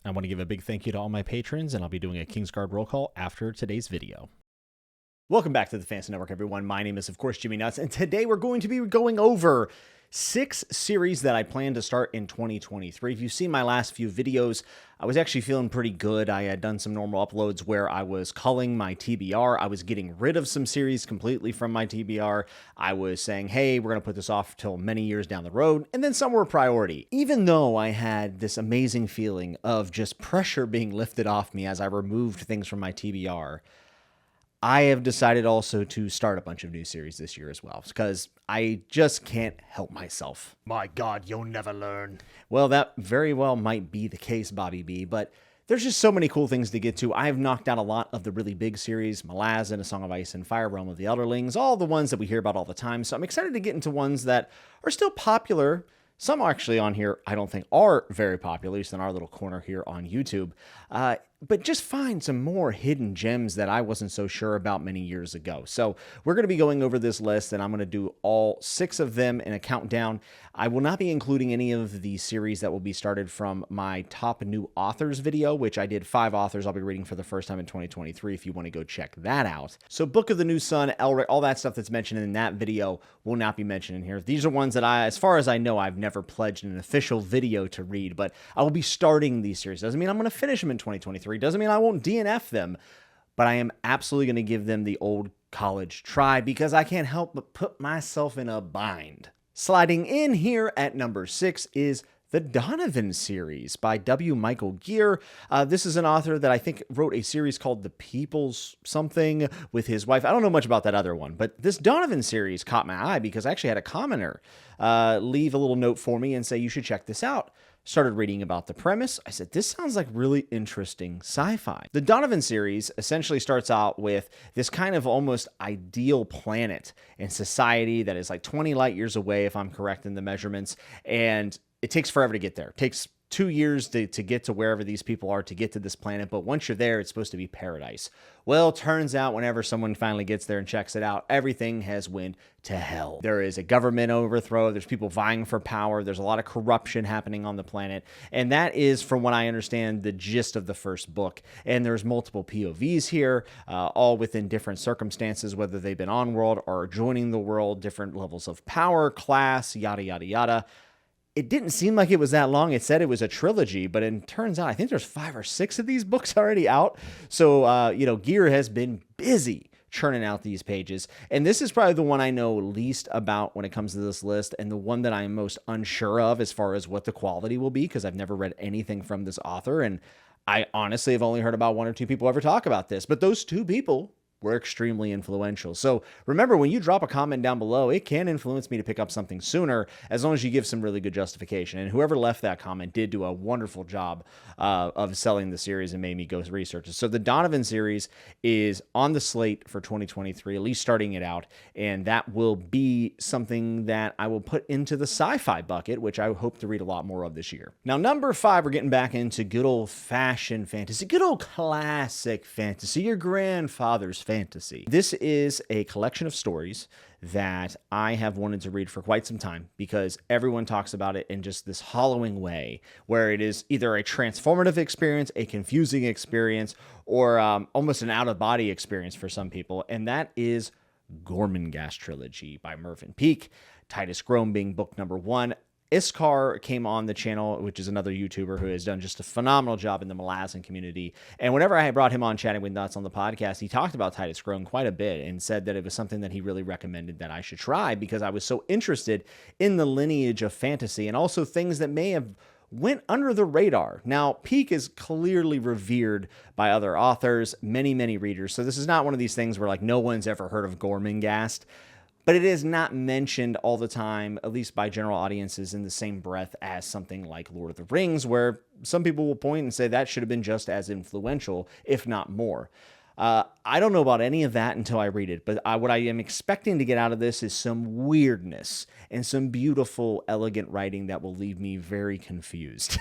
I want to give a big thank you to all my patrons, and I'll be doing a Kingsguard roll call after today's video. Welcome back to the Fantasy Network, everyone. My name is, of course, Jimmy Nuts, and today we're going to be going over 6 series that I plan to start in 2023. If you've seen my last few videos, I was actually feeling pretty good. I had done some normal uploads where I was culling my TBR. I was getting rid of some series completely from my TBR. I was saying, hey, we're going to put this off till many years down the road, and then some were a priority. Even though I had this amazing feeling of just pressure being lifted off me as I removed things from my TBR, I have decided also to start a bunch of new series this year as well, because I just can't help myself. My God, you'll never learn. Well, that very well might be the case, Bobby B, but there's just so many cool things to get to. I have knocked out a lot of the really big series, Malazan, A Song of Ice and Fire, Realm of the Elderlings, all the ones that we hear about all the time, so I'm excited to get into ones that are still popular. Some actually on here I don't think are very popular, at least in our little corner here on YouTube. But just find some more hidden gems that I wasn't so sure about many years ago. So we're going to be going over this list, and I'm going to do all 6 of them in a countdown. I will not be including any of the series that will be started from my top new authors video, which I did 5 authors I'll be reading for the first time in 2023 if you want to go check that out. So Book of the New Sun, Elric, all that stuff that's mentioned in that video will not be mentioned in here. These are ones that as far as I know, I've never pledged an official video to read, but I will be starting these series. Doesn't mean I'm going to finish them in 2023. Doesn't mean I won't DNF them, but I am absolutely going to give them the old college try because I can't help but put myself in a bind. Sliding in here at number 6 is the Donovan Series by W. Michael Gear. This is an author that I think wrote a series called The People's something with his wife. I don't know much about that other one, but this Donovan series caught my eye because I actually had a commenter leave a little note for me and say, you should check this out. Started reading about the premise. I said, this sounds like really interesting sci-fi. The Donovan series essentially starts out with this kind of almost ideal planet and society that is like 20 light years away, if I'm correct in the measurements, and it takes forever to get there. It takes 2 years to get to wherever these people are to get to this planet, but once you're there, it's supposed to be paradise. Well, turns out whenever someone finally gets there and checks it out, everything has went to hell. There is a government overthrow, there's people vying for power, there's a lot of corruption happening on the planet, and that is, from what I understand, the gist of the first book. And there's multiple POVs here, all within different circumstances, whether they've been on world or joining the world, different levels of power, class, yada, yada, yada. It didn't seem like it was that long. It said it was a trilogy, but it turns out I think there's 5 or 6 of these books already out. So, Gear has been busy churning out these pages. And this is probably the one I know least about when it comes to this list, and the one that I'm most unsure of as far as what the quality will be, because I've never read anything from this author. And I honestly have only heard about 1 or 2 people ever talk about this, but those 2 people were extremely influential. So remember, when you drop a comment down below, it can influence me to pick up something sooner, as long as you give some really good justification. And whoever left that comment did do a wonderful job of selling the series and made me go research it. So the Donovan series is on the slate for 2023, at least starting it out. And that will be something that I will put into the sci-fi bucket, which I hope to read a lot more of this year. Now, number 5, we're getting back into good old-fashioned fantasy, good old classic fantasy, your grandfather's fantasy. This is a collection of stories that I have wanted to read for quite some time because everyone talks about it in just this hollowing way, where it is either a transformative experience, a confusing experience, or almost an out-of-body experience for some people, and that is Gorman Gas Trilogy by Mervyn Peake, Titus Grohm being book number 1. Iskar came on the channel, which is another YouTuber who has done just a phenomenal job in the Malazan community. And whenever I brought him on Chatting with Nuts on the podcast, he talked about Titus Grohm quite a bit and said that it was something that he really recommended that I should try because I was so interested in the lineage of fantasy and also things that may have went under the radar. Now, Peake is clearly revered by other authors, many, many readers. So this is not one of these things where like no one's ever heard of Gorman Gas. But it is not mentioned all the time, at least by general audiences, in the same breath as something like Lord of the Rings, where some people will point and say that should have been just as influential, if not more. I don't know about any of that until I read it, but what I am expecting to get out of this is some weirdness and some beautiful, elegant writing that will leave me very confused.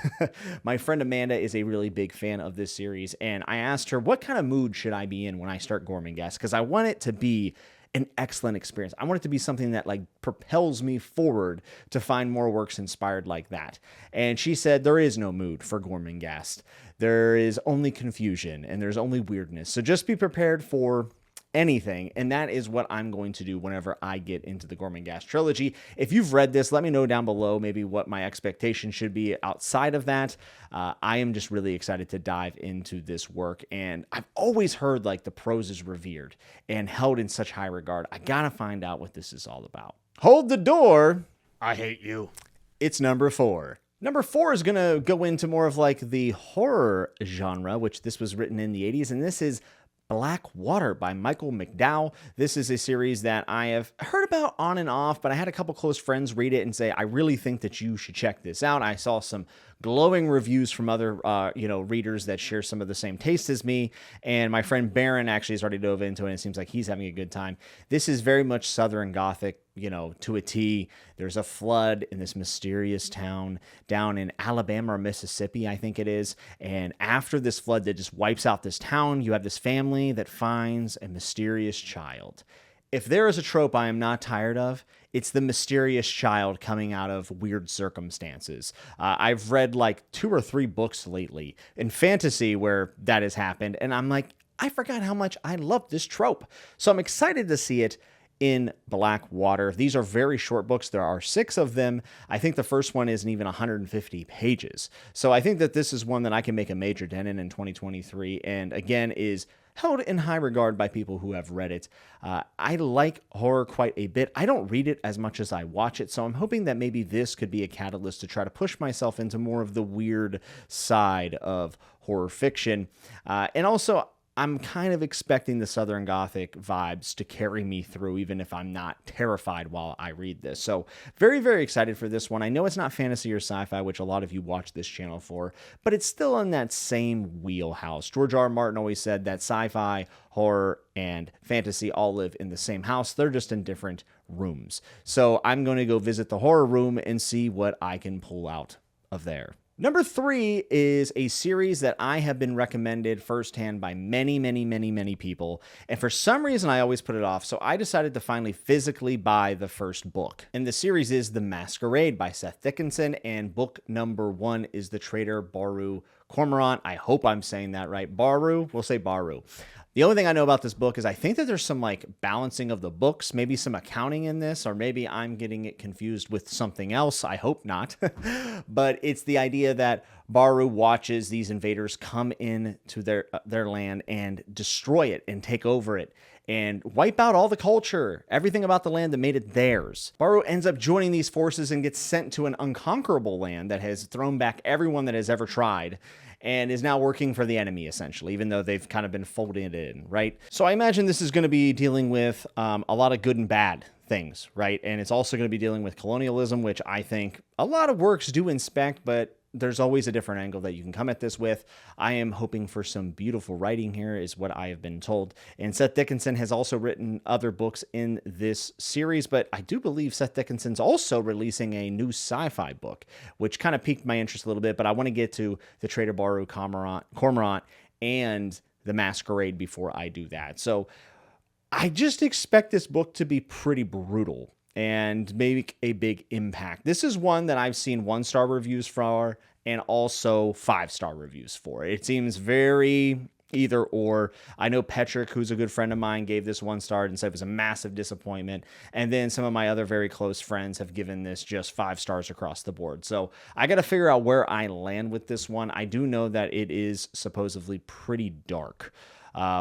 My friend Amanda is a really big fan of this series, and I asked her, what kind of mood should I be in when I start Gorman Gas? Because I want it to be an excellent experience. I want it to be something that like propels me forward to find more works inspired like that. And she said there is no mood for Gorman Gas. There is only confusion and there's only weirdness. So just be prepared for anything, and that is what I'm going to do whenever I get into the Gorman Gas Trilogy. If you've read this, let me know down below maybe what my expectation should be outside of that. I am just really excited to dive into this work, and I've always heard like the prose is revered and held in such high regard. I gotta find out what this is all about. Hold the door. I hate you. It's number 4. Number 4 is going to go into more of like the horror genre, which this was written in the 80s, and this is Black Water by Michael McDowell. This is a series that I have heard about on and off, but I had a couple close friends read it and say, I really think that you should check this out. I saw some glowing reviews from other, readers that share some of the same taste as me. And my friend Baron actually has already dove into it, and it seems like he's having a good time. This is very much Southern Gothic, to a T. There's a flood in this mysterious town down in Alabama or Mississippi, I think it is. And after this flood that just wipes out this town, you have this family that finds a mysterious child. If there is a trope I am not tired of, it's the mysterious child coming out of weird circumstances. I've read like 2 or 3 books lately in fantasy where that has happened, and I'm like, I forgot how much I love this trope. So I'm excited to see it in Black Water. These are very short books. There are 6 of them. I think the first one isn't even 150 pages. So I think that this is one that I can make a major dent in 2023, and again is held in high regard by people who have read it. I like horror quite a bit. I don't read it as much as I watch it, so I'm hoping that maybe this could be a catalyst to try to push myself into more of the weird side of horror fiction. And also, I'm kind of expecting the Southern Gothic vibes to carry me through, even if I'm not terrified while I read this. So very, very excited for this one. I know it's not fantasy or sci-fi, which a lot of you watch this channel for, but it's still in that same wheelhouse. George R. R. Martin always said that sci-fi, horror, and fantasy all live in the same house. They're just in different rooms. So I'm going to go visit the horror room and see what I can pull out of there. Number 3 is a series that I have been recommended firsthand by many, many, many, many people. And for some reason, I always put it off. So I decided to finally physically buy the first book. And the series is The Masquerade by Seth Dickinson. And book number 1 is The Traitor Baru Cormorant. I hope I'm saying that right. Baru? We'll say Baru. The only thing I know about this book is I think that there's some like balancing of the books, maybe some accounting in this, or maybe I'm getting it confused with something else. I hope not. But it's the idea that Baru watches these invaders come into their land and destroy it and take over it and wipe out all the culture, everything about the land that made it theirs. Baru ends up joining these forces and gets sent to an unconquerable land that has thrown back everyone that has ever tried, and is now working for the enemy, essentially, even though they've kind of been folded in, right? So I imagine this is going to be dealing with a lot of good and bad things, right? And it's also going to be dealing with colonialism, which I think a lot of works do inspect, but there's always a different angle that you can come at this with. I am hoping for some beautiful writing here, is what I have been told. And Seth Dickinson has also written other books in this series, but I do believe Seth Dickinson's also releasing a new sci-fi book, which kind of piqued my interest a little bit, but I want to get to The Traitor Baru Cormorant and The Masquerade before I do that. So I just expect this book to be pretty brutal and make a big impact. This is one that I've seen 1-star reviews for and also 5-star reviews for. It seems very either or. I know Petrick, who's a good friend of mine, gave this 1 star and said it was a massive disappointment. And then some of my other very close friends have given this just 5 stars across the board. So I got to figure out where I land with this one. I do know that it is supposedly pretty dark,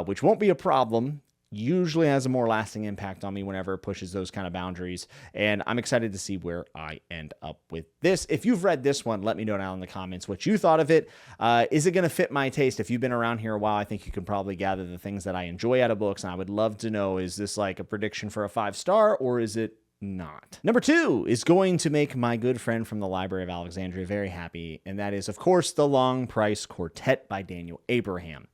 which won't be a problem. Usually has a more lasting impact on me whenever it pushes those kind of boundaries. And I'm excited to see where I end up with this. If you've read this one, let me know down in the comments what you thought of it. Is it going to fit my taste? If you've been around here a while, I think you can probably gather the things that I enjoy out of books. And I would love to know, is this like a prediction for a 5-star or is it not? Number 2 is going to make my good friend from the Library of Alexandria very happy. And that is, of course, The Long Price Quartet by Daniel Abraham.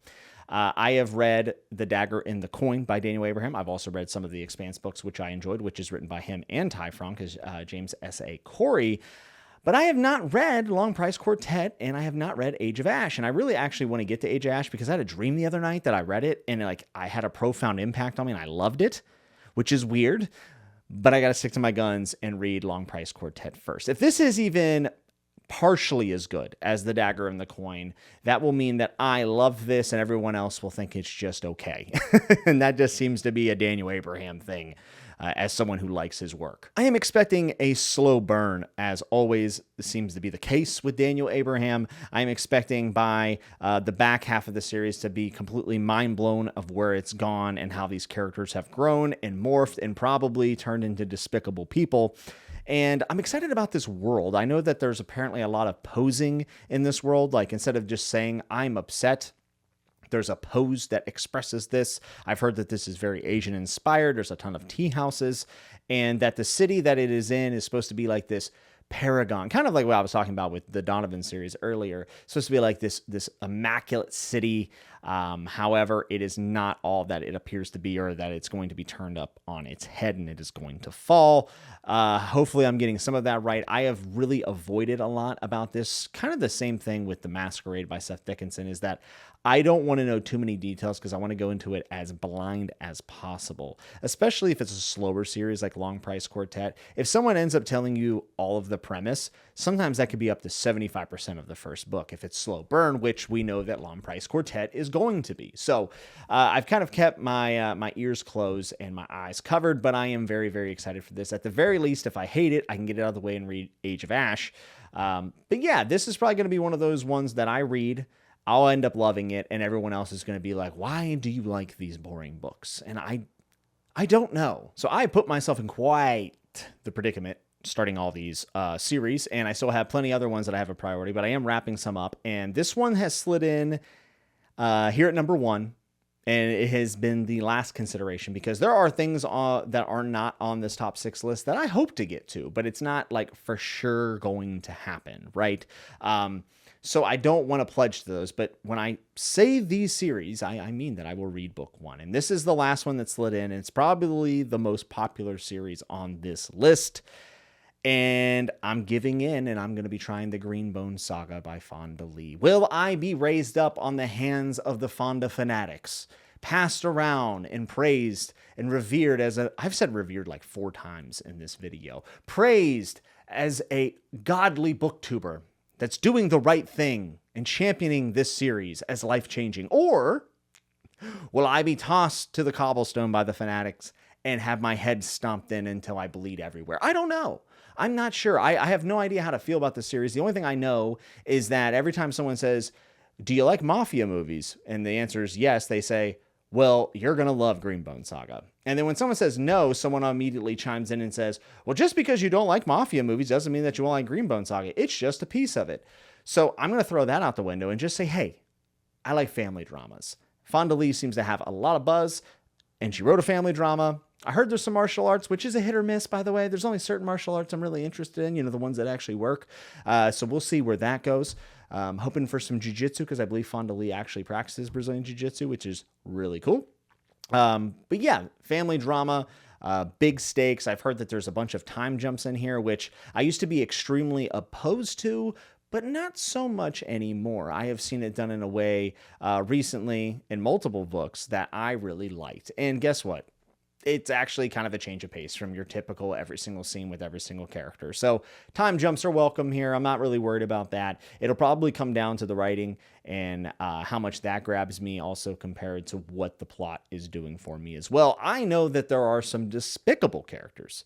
I have read The Dagger in the Coin by Daniel Abraham. I've also read some of the Expanse books, which I enjoyed, which is written by him and Ty Franck as James S.A. Corey. But I have not read Long Price Quartet, and I have not read Age of Ash. And I really actually want to get to Age of Ash because I had a dream the other night that I read it, and I had a profound impact on me, and I loved it. which is weird, but I got to stick to my guns and read Long Price Quartet first. If this is even partially as good as The Dagger and the Coin, that will mean that I love this and everyone else will think it's just okay. And that just seems to be a Daniel Abraham thing. As someone who likes his work, I am expecting a slow burn, as always seems to be the case with Daniel Abraham. I am expecting by the back half of the series to be completely mind blown of where it's gone and how these characters have grown and morphed and probably turned into despicable people. And I'm excited about this world. I know that there's apparently a lot of posing in this world. Like, instead of just saying I'm upset, there's a pose that expresses this. I've heard that this is very Asian inspired. There's a ton of tea houses, and that the city that it is in is supposed to be like this paragon, kind of like what I was talking about with the Donovan series earlier. It's supposed to be like this immaculate city. However, it is not all that it appears to be, or that it's going to be turned up on its head and it is going to fall. Hopefully I'm getting some of that right. I have really avoided a lot about this. Kind of the same thing with The Masquerade by Seth Dickinson, is that I don't want to know too many details because I want to go into it as blind as possible, especially if it's a slower series like Long Price Quartet. If someone ends up telling you all of the premise, sometimes that could be up to 75% of the first book if it's slow burn, which we know that Long Price Quartet is going to be. So I've kind of kept my ears closed and my eyes covered, but I am very, very excited for this. At the very least, if I hate it, I can get it out of the way and read Age of Ash. But yeah, this is probably going to be one of those ones that I read, I'll end up loving it, and everyone else is going to be like, why do you like these boring books? And I don't know. So I put myself in quite the predicament starting all these series, and I still have plenty other ones that I have a priority, but I am wrapping some up, and this one has slid in here at number 1, and it has been the last consideration because there are things that are not on this top 6 list that I hope to get to, but it's not like for sure going to happen, right? So I don't want to pledge to those, but when I say these series, I mean that I will read book 1. And this is the last one that slid in. And it's probably the most popular series on this list. And I'm giving in, and I'm going to be trying the Greenbone Saga by Fonda Lee. Will I be raised up on the hands of the Fonda fanatics, passed around and praised and revered I've said revered like 4 times in this video, praised as a godly booktuber that's doing the right thing and championing this series as life-changing? Or will I be tossed to the cobblestone by the fanatics and have my head stomped in until I bleed everywhere? I don't know. I'm not sure. I have no idea how to feel about this series. The only thing I know is that every time someone says, do you like mafia movies? And the answer is yes, they say, well, you're going to love Greenbone Saga. And then when someone says no, someone immediately chimes in and says, well, just because you don't like mafia movies doesn't mean that you won't like Greenbone Saga. It's just a piece of it. So I'm going to throw that out the window and just say, hey, I like family dramas. Fonda Lee seems to have a lot of buzz, and she wrote a family drama. I heard there's some martial arts, which is a hit or miss, by the way. There's only certain martial arts I'm really interested in, the ones that actually work. So we'll see where that goes. Hoping for some jiu-jitsu, because I believe Fonda Lee actually practices Brazilian jiu-jitsu, which is really cool. But yeah, family drama, big stakes. I've heard that there's a bunch of time jumps in here, which I used to be extremely opposed to, but not so much anymore. I have seen it done in a way recently in multiple books that I really liked. And guess what? It's actually kind of a change of pace from your typical every single scene with every single character. So time jumps are welcome here. I'm not really worried about that. It'll probably come down to the writing and how much that grabs me, also compared to what the plot is doing for me as well. I know that there are some despicable characters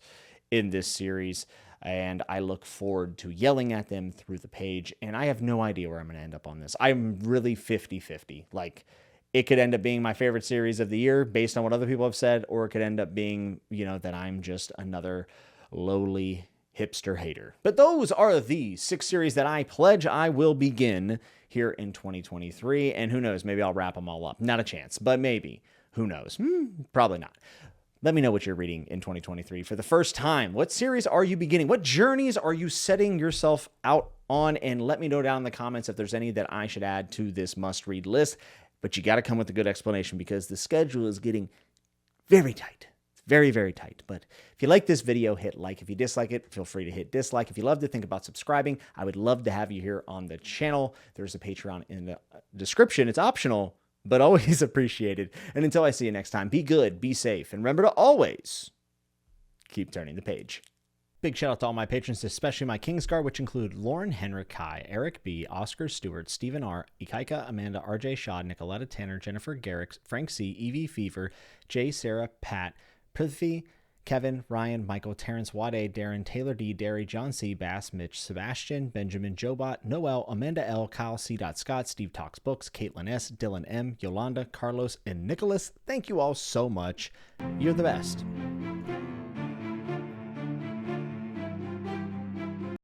in this series, and I look forward to yelling at them through the page, and I have no idea where I'm going to end up on this. I'm really 50-50. Like, it could end up being my favorite series of the year based on what other people have said, or it could end up being, that I'm just another lowly hipster hater. But those are the 6 series that I pledge I will begin here in 2023. And who knows, maybe I'll wrap them all up. Not a chance, but maybe. Who knows? Probably not. Let me know what you're reading in 2023 for the first time. What series are you beginning? What journeys are you setting yourself out on? And let me know down in the comments if there's any that I should add to this must-read list. But you got to come with a good explanation, because the schedule is getting very tight. It's very, very tight. But if you like this video, hit like. If you dislike it, feel free to hit dislike. If you love to think about subscribing, I would love to have you here on the channel. There's a Patreon in the description. It's optional, but always appreciated. And until I see you next time, be good, be safe, and remember to always keep turning the page. Big shout out to all my patrons, especially my Kingsguard, which include Lauren Henrik Kai, Eric B., Oscar Stewart, Stephen R., Ikaika, Amanda, RJ Shaw, Nicoletta Tanner, Jennifer Garrick, Frank C., Evie Fever, Jay, Sarah, Pat, Prithvi, Kevin, Ryan, Michael, Terrence, Wade, Darren, Taylor D., Derry, John C., Bass, Mitch, Sebastian, Benjamin, Jobot, Noel, Amanda L., Kyle C. Scott, Steve Talks Books, Caitlin S., Dylan M., Yolanda, Carlos, and Nicholas. Thank you all so much. You're the best.